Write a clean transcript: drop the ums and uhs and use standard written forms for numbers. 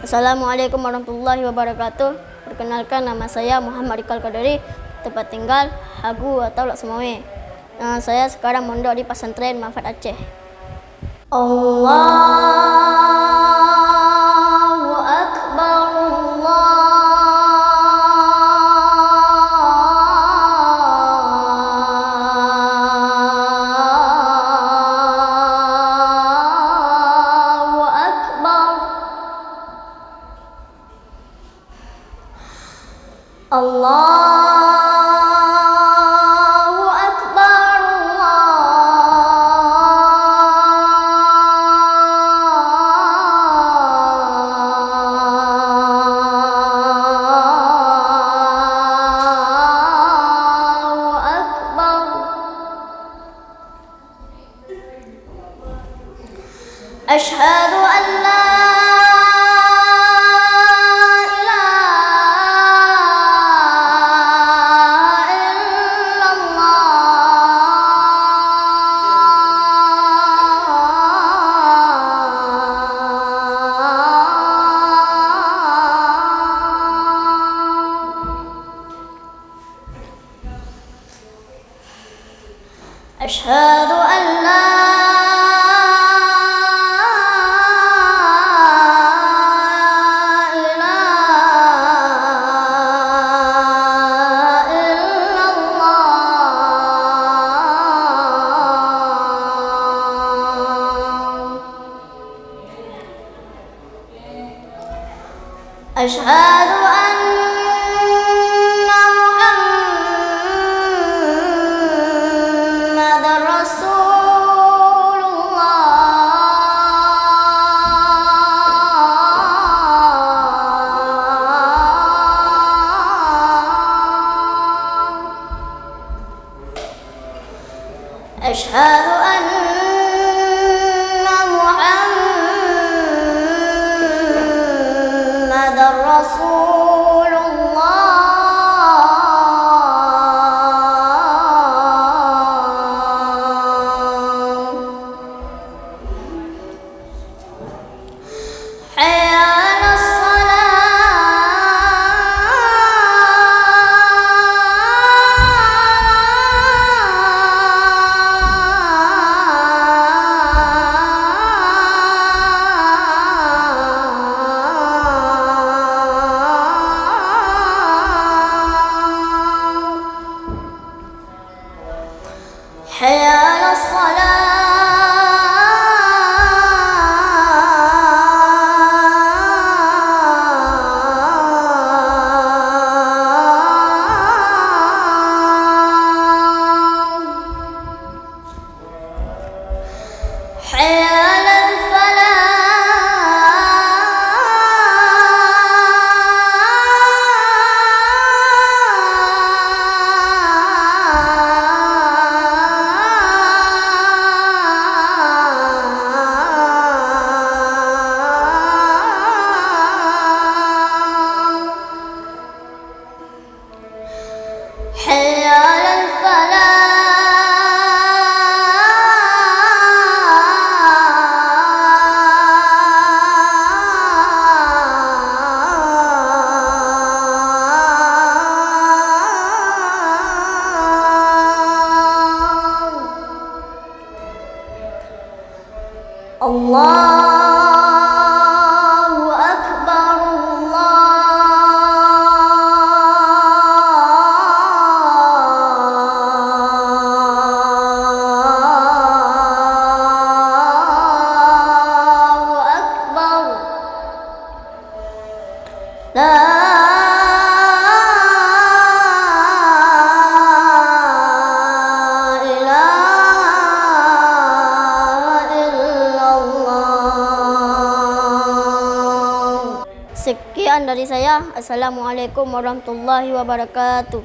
Assalamualaikum warahmatullahi wabarakatuh. Perkenalkan, nama saya Muhammad Rikal Qadari, tempat tinggal Hagu atau Laksmawe. Saya sekarang mondok di pesantren Manfaat Aceh. Allahu Akbar, Allahu Akbar, Allahu Akbar, Allahu Akbar. Asyhadu an la أشهد أن لا إله إلا الله. أشهد أن أشهد أن محمدًا رسول الله. حي على حي على الصلاة. حي على حي على الفلاح. الله أكبر، الله أكبر. لا Sekian dari saya. Assalamualaikum warahmatullahi wabarakatuh.